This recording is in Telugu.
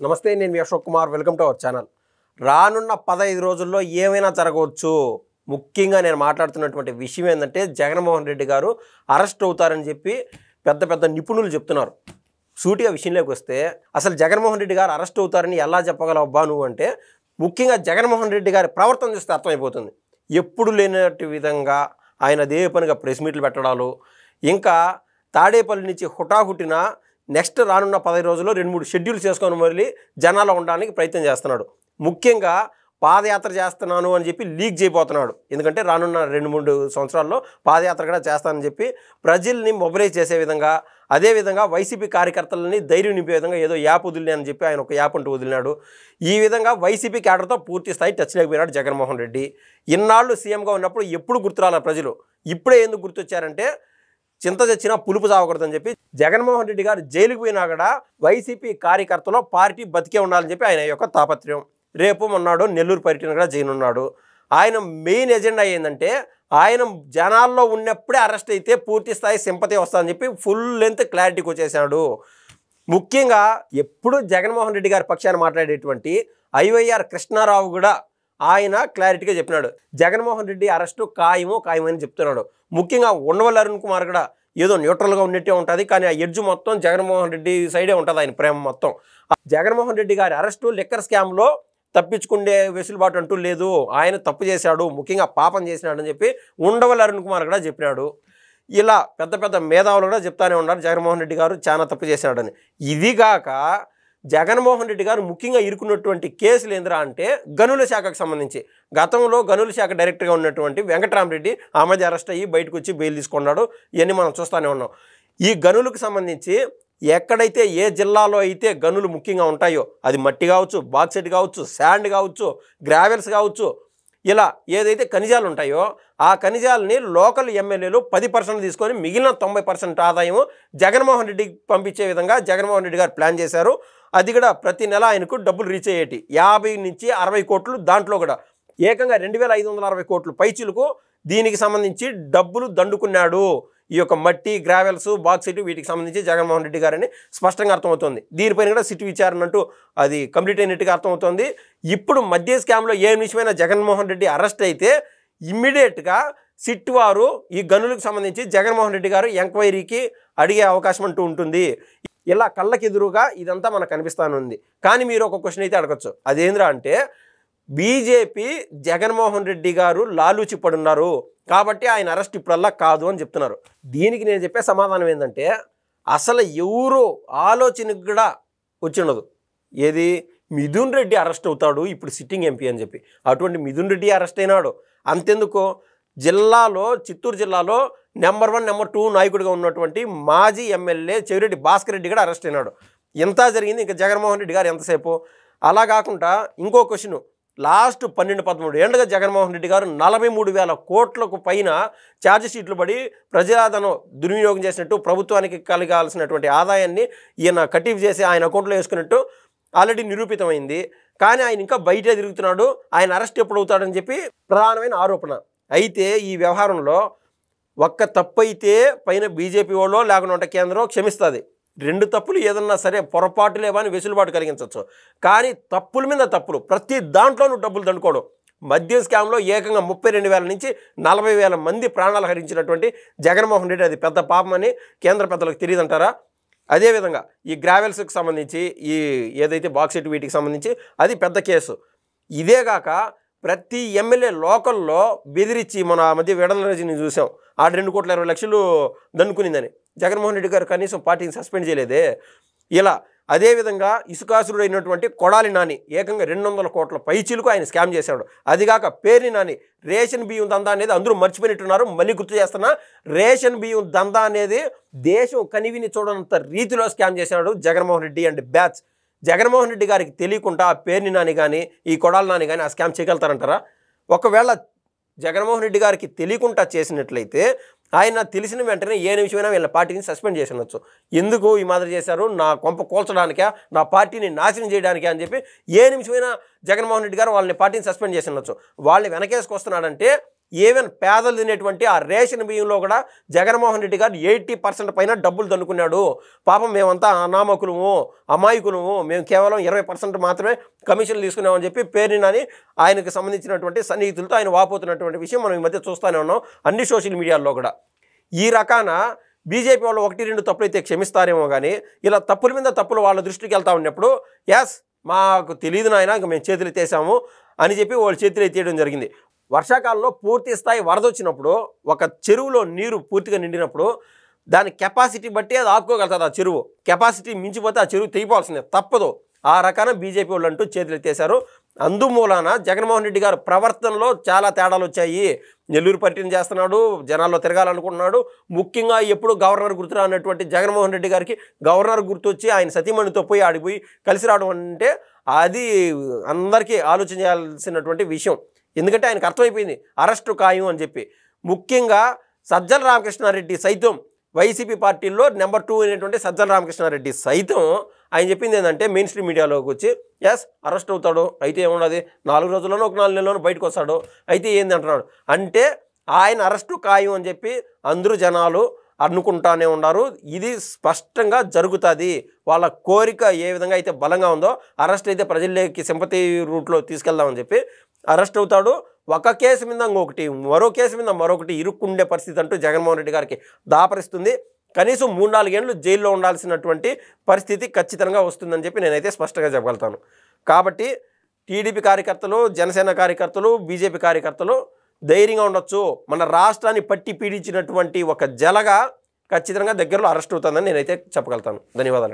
నమస్తే, నేను మీ Ashok Kumar. Welcome to our channel. రానున్న 15 రోజుల్లో ఏమైనా జరగవచ్చు. ముఖ్యంగా నేను మాట్లాడుతున్నటువంటి విషయం ఏంటంటే, జగన్మోహన్ రెడ్డి గారు అరెస్ట్ అవుతారని చెప్పి పెద్ద పెద్ద నిపుణులు చెప్తున్నారు. సూటిగా విషయంలోకి వస్తే, అసలు జగన్మోహన్ రెడ్డి గారు అరెస్ట్ అవుతారని ఎలా చెప్పగలవబ్బా నువ్వు అంటే, ముఖ్యంగా జగన్మోహన్ రెడ్డి గారి ప్రవర్తన చూస్తే అర్థమైపోతుంది. ఎప్పుడు లేనట్టు విధంగా ఆయన అదే పనిగా ప్రెస్ మీట్లు పెట్టడాలు, ఇంకా తాడేపల్లి నుంచి హుటాహుటిన నెక్స్ట్ రానున్న 15 రోజుల్లో 2-3 షెడ్యూల్స్ చేసుకొని మళ్ళీ జనాల్లో ఉండడానికి ప్రయత్నం చేస్తున్నాడు. ముఖ్యంగా పాదయాత్ర చేస్తున్నాను అని చెప్పి లీక్ చేయబోతున్నాడు. ఎందుకంటే రానున్న 2-3 సంవత్సరాల్లో పాదయాత్ర కూడా చేస్తానని చెప్పి ప్రజల్ని మొబిలైజ్ చేసే విధంగా, అదేవిధంగా వైసీపీ కార్యకర్తలని ధైర్యం నింపే విధంగా ఏదో యాప్ వదిలినా అని చెప్పి ఆయన ఒక యాప్ అంటూ వదిలినాడు. ఈ విధంగా వైసీపీ క్యాడర్తో పూర్తి స్థాయి టచ్ లేకపోయినాడు జగన్మోహన్ రెడ్డి. ఇన్నాళ్ళు సీఎంగా ఉన్నప్పుడు ఎప్పుడు గుర్తురాల ప్రజలు, ఇప్పుడే ఎందుకు గుర్తొచ్చారంటే, చింత తెచ్చినా పులుపు చావకూడదని చెప్పి జగన్మోహన్ రెడ్డి గారు జైలుకు పోయినా కూడా వైసీపీ కార్యకర్తలో పార్టీ బతికే ఉండాలని చెప్పి ఆయన యొక్క తాపత్రయం. రేపు మొన్నాడు నెల్లూరు పర్యటన కూడా చేయనున్నాడు. ఆయన మెయిన్ ఎజెండా ఏంటంటే, ఆయన జనాల్లో ఉన్నప్పుడే అరెస్ట్ అయితే పూర్తి స్థాయి సింపతి వస్తుందని చెప్పి ఫుల్ లెంత్ క్లారిటీకి వచ్చేసాడు. ముఖ్యంగా ఎప్పుడు జగన్మోహన్ రెడ్డి గారి పక్షాన మాట్లాడేటువంటి ఐవైఆర్ కృష్ణారావు కూడా ఆయన క్లారిటీగా చెప్పినాడు, జగన్మోహన్ రెడ్డి అరెస్టు ఖాయమని చెప్తున్నాడు. ముఖ్యంగా ఉండవల్లి అరుణ్ కుమార్ కూడా ఏదో న్యూట్రల్గా ఉన్నట్టే ఉంటుంది, కానీ ఆ ఎడ్జు మొత్తం జగన్మోహన్ రెడ్డి సైడే ఉంటుంది, ఆయన ప్రేమ మొత్తం. జగన్మోహన్ రెడ్డి గారి అరెస్టు లిక్కర్ స్కామ్లో తప్పించుకునే వెసులుబాటు అంటూ లేదు, ఆయన తప్పు చేశాడు, ముఖ్యంగా పాపం చేసినాడు అని చెప్పి ఉండవల్లి అరుణ్ కుమార్ కూడా చెప్పినాడు. ఇలా పెద్ద పెద్ద మేధావులు కూడా చెప్తానే ఉన్నారు జగన్మోహన్ రెడ్డి గారు చాలా తప్పు చేసినాడని. ఇదిగాక జగన్మోహన్ రెడ్డి గారు ముఖ్యంగా ఇరుకున్నటువంటి కేసులు ఏందిరా అంటే, గనుల శాఖకు సంబంధించి గతంలో గనుల శాఖ డైరెక్టర్గా ఉన్నటువంటి వెంకటరామరెడ్డి ఆ మధ్య అరెస్ట్ అయ్యి బయటకు వచ్చి బెయిల్ తీసుకున్నాడు. ఇవన్నీ మనం చూస్తూనే ఉన్నాం. ఈ గనులకు సంబంధించి ఎక్కడైతే ఏ జిల్లాలో అయితే గనులు ముఖ్యంగా ఉంటాయో, అది మట్టి కావచ్చు, బాక్సైట్ కావచ్చు, శాండ్ కావచ్చు, గ్రావెల్స్ కావచ్చు, ఇలా ఏదైతే ఖనిజాలు ఉంటాయో ఆ ఖనిజాలని లోకల్ ఎమ్మెల్యేలు 10% తీసుకొని మిగిలిన 90% ఆదాయం జగన్మోహన్ రెడ్డికి పంపించే విధంగా జగన్మోహన్ రెడ్డి గారు ప్లాన్ చేశారు. అది కూడా ప్రతి నెల ఆయనకు డబ్బులు రీచ్ అయ్యేటి 50 నుంచి 60 కోట్లు, దాంట్లో కూడా ఏకంగా 2560 కోట్లు పైచీలకు దీనికి సంబంధించి డబ్బులు దండుకున్నాడు. ఈ యొక్క మట్టి, గ్రావెల్స్, బాక్సైట్ వీటికి సంబంధించి జగన్మోహన్ రెడ్డి గారని స్పష్టంగా అర్థమవుతుంది. దీనిపైన కూడా సిట్ విచారణ అంటూ అది కంప్లీట్ అయినట్టుగా అర్థమవుతుంది. ఇప్పుడు మద్య స్కామ్లో ఏ నిమిషమైనా జగన్మోహన్ రెడ్డి అరెస్ట్ అయితే ఇమ్మీడియట్గా సిట్ వారు ఈ గనులకు సంబంధించి జగన్మోహన్ రెడ్డి గారు ఎంక్వైరీకి అడిగే అవకాశం అంటూ ఉంటుంది. ఇలా కళ్ళకెదురుగా ఇదంతా మనకు కనిపిస్తానుంది. కానీ మీరు ఒక క్వశ్చన్ అయితే అడగచ్చు, అదేంద్రా అంటే, బీజేపీ జగన్మోహన్ రెడ్డి గారు లాలూచి పడున్నారు కాబట్టి ఆయన అరెస్ట్ ఇప్పుడల్లా కాదు అని చెప్తున్నారు. దీనికి నేను చెప్పే సమాధానం ఏంటంటే, అసలు ఎవరు ఆలోచనకు కూడా వచ్చిండదు. ఏది, మిథున్ రెడ్డి అరెస్ట్ అవుతాడు ఇప్పుడు సిట్టింగ్ ఎంపీ అని చెప్పి. అటువంటి మిథున్ రెడ్డి అరెస్ట్ అయినాడు. అంతెందుకు, జిల్లాలో, చిత్తూరు జిల్లాలో నెంబర్ 1, నెంబర్ 2 నాయకుడిగా ఉన్నటువంటి మాజీ ఎమ్మెల్యే చెవిరెడ్డి భాస్కర్ రెడ్డి కూడా అరెస్ట్ అయినాడు. ఎంత జరిగింది ఇంకా జగన్మోహన్ రెడ్డి గారు ఎంతసేపు. అలా కాకుండా ఇంకో క్వశ్చన్, లాస్ట్ 12-13 ఏళ్ళుగా జగన్మోహన్ రెడ్డి గారు 43,000 కోట్లకు పైన ఛార్జ్ షీట్లు పడి ప్రజాధనం దుర్వినియోగం చేసినట్టు, ప్రభుత్వానికి కలగాల్సినటువంటి ఆదాయాన్ని ఈయన కటిఫ్ చేసి ఆయన అకౌంట్లో వేసుకున్నట్టు ఆల్రెడీ నిరూపితమైంది. కానీ ఆయన ఇంకా బయటే తిరుగుతున్నాడు. ఆయన అరెస్ట్ ఎప్పుడు అవుతాడని చెప్పి ప్రధానమైన ఆరోపణ. అయితే ఈ వ్యవహారంలో ఒక్క తప్పు అయితే పైన బీజేపీ వాళ్ళో లేకుండా కేంద్రం క్షమిస్తుంది. 2 తప్పులు ఏదన్నా సరే పొరపాటు లేవని వెసులుబాటు కలిగించవచ్చు. కానీ తప్పుల మీద తప్పులు, ప్రతి దాంట్లోనూ డబ్బులు దండుకోవడం. మద్య స్కామ్లో ఏకంగా 32,000 నుంచి 40,000 మంది ప్రాణాలు హరించినటువంటి జగన్మోహన్ రెడ్డి అది పెద్ద పాపమని కేంద్ర పెద్దలకు తెలియదంటారా? అదేవిధంగా ఈ గ్రావెల్స్కి సంబంధించి, ఈ ఏదైతే బాక్సైట్ వీటికి సంబంధించి అది పెద్ద కేసు. ఇదేగాక ప్రతి ఎమ్మెల్యే లోకల్లో బెదిరించి, మన మధ్య విడల రజని చూసాం, ఆ 2,20,00,000 దండుకునిందని. జగన్మోహన్ రెడ్డి గారు కనీసం పార్టీని సస్పెండ్ చేయలేదే. ఇలా అదేవిధంగా ఇసుకాసురుడు అయినటువంటి కొడాలి నాని ఏకంగా 200 కోట్ల పైచీలకు ఆయన స్కామ్ చేశాడు. అదిగాక పేర్ని నాని రేషన్ బియ్యం దందా అనేది అందరూ మర్చిపోయినట్టున్నారు. మళ్ళీ గుర్తు చేస్తున్నా, రేషన్ బియ్యం దందా అనేది దేశం కనివిని చూడనంత రీతిలో స్కామ్ చేశాడు జగన్మోహన్ రెడ్డి అండ్ బ్యాచ్. జగన్మోహన్ రెడ్డి గారికి తెలియకుండా ఆ పేర్ని నాని కానీ, ఈ కొడాలి నాని కానీ ఆ స్కామ్ చేయగలుగుతారంటారా? ఒకవేళ జగన్మోహన్ రెడ్డి గారికి తెలియకుండా చేసినట్లయితే ఆయన తెలిసిన వెంటనే ఏ నిమిషమైనా వీళ్ళ పార్టీని సస్పెండ్ చేసి ఉండొచ్చు. ఎందుకు ఈ మాదిరి చేశారు, నా కొంప కోల్చడానికా, నా పార్టీని నాశనం చేయడానికా అని చెప్పి ఏ నిమిషమైనా జగన్మోహన్ రెడ్డి గారు వాళ్ళని పార్టీని సస్పెండ్ చేసి ఉండొచ్చు. వాళ్ళని వెనకేసుకొస్తున్నాడంటే ఈవెన్ పేదలు తినేటువంటి ఆ రేషన్ బియ్యంలో కూడా జగన్మోహన్ రెడ్డి గారు 80% పైన డబ్బులు దండుకున్నాడు. పాపం మేమంతా అనామకులము, అమాయకులము, మేము కేవలం 20% మాత్రమే కమిషన్లు తీసుకున్నామని చెప్పి పేరుని నాని ఆయనకు సంబంధించినటువంటి సన్నిహితులతో ఆయన వాపోతున్నటువంటి విషయం మనం ఈ మధ్య చూస్తూనే ఉన్నాం అన్ని సోషల్ మీడియాల్లో కూడా. ఈ రకాన బీజేపీ వాళ్ళు 1-2 తప్పులైతే క్షమిస్తారేమో కానీ ఇలా తప్పుల మీద తప్పులు వాళ్ళ దృష్టికి వెళ్తా ఉన్నప్పుడు ఎస్ మాకు తెలియదు నాయన ఇంక మేము చేతులు ఎత్తేసాము అని చెప్పి వాళ్ళు చేతులు ఎత్తేయడం జరిగింది. వర్షాకాలంలో పూర్తి స్థాయి వరద వచ్చినప్పుడు ఒక చెరువులో నీరు పూర్తిగా నిండినప్పుడు దాని కెపాసిటీ బట్టి అది ఆపుకోగలుగుతుంది. ఆ చెరువు కెపాసిటీ మించిపోతే ఆ చెరువు తెగిపోవాల్సిందే, తప్పదు. ఆ రకాన బీజేపీ వాళ్ళు అంటూ చేతులు ఎత్తేశారు. అందుమూలాన జగన్మోహన్ రెడ్డి గారు ప్రవర్తనలో చాలా తేడాలు వచ్చాయి. నెల్లూరు పర్యటన చేస్తున్నాడు, జనాల్లో తిరగాలనుకుంటున్నాడు. ముఖ్యంగా ఎప్పుడు గవర్నర్ గుర్తురా అన్నటువంటి జగన్మోహన్ రెడ్డి గారికి గవర్నర్ గుర్తొచ్చి ఆయన సతీమణితో పోయి ఆడిపోయి కలిసి రావడం అంటే అది అందరికీ ఆలోచన చేయాల్సినటువంటి విషయం. ఎందుకంటే ఆయనకు అర్థమైపోయింది అరెస్టు ఖాయం అని చెప్పి. ముఖ్యంగా సజ్జల రామకృష్ణారెడ్డి సైతం వైసీపీ పార్టీల్లో నెంబర్ 2 అయినటువంటి సజ్జల రామకృష్ణారెడ్డి సైతం ఆయన చెప్పింది ఏంటంటే మెయిన్ స్ట్రీమ్ మీడియాలోకి వచ్చి ఎస్ అరెస్ట్ అవుతాడు, అయితే ఏమున్నది 4 రోజుల్లోనో 1 4 నెలలోనో బయటకు వస్తాడు, అయితే ఏంది అంటున్నాడు. అంటే ఆయన అరెస్టు ఖాయం అని చెప్పి అందరూ జనాలు అనుకుంటానే ఉన్నారు. ఇది స్పష్టంగా జరుగుతుంది. వాళ్ళ కోరిక ఏ విధంగా అయితే బలంగా ఉందో అరెస్ట్ అయితే ప్రజల్లోకి సింపతి రూట్లో తీసుకెళ్దామని చెప్పి అరెస్ట్ అవుతాడు. ఒక కేసు మీద ఇంకొకటి, మరో కేసు మీద మరొకటి ఇరుక్కుండే పరిస్థితి అంటూ జగన్మోహన్ రెడ్డి గారికి దాపరిస్తుంది. కనీసం 3-4 ఏళ్ళు జైల్లో ఉండాల్సినటువంటి పరిస్థితి ఖచ్చితంగా వస్తుందని చెప్పి నేనైతే స్పష్టంగా చెప్పగలుగుతాను. కాబట్టి టీడీపీ కార్యకర్తలు, జనసేన కార్యకర్తలు, బీజేపీ కార్యకర్తలు ధైర్యంగా ఉండొచ్చు. మన రాష్ట్రాన్ని పట్టి పీడించినటువంటి ఒక జలగా ఖచ్చితంగా దగ్గరలో అరెస్ట్ అవుతుందని నేనైతే చెప్పగలుగుతాను. ధన్యవాదాలు.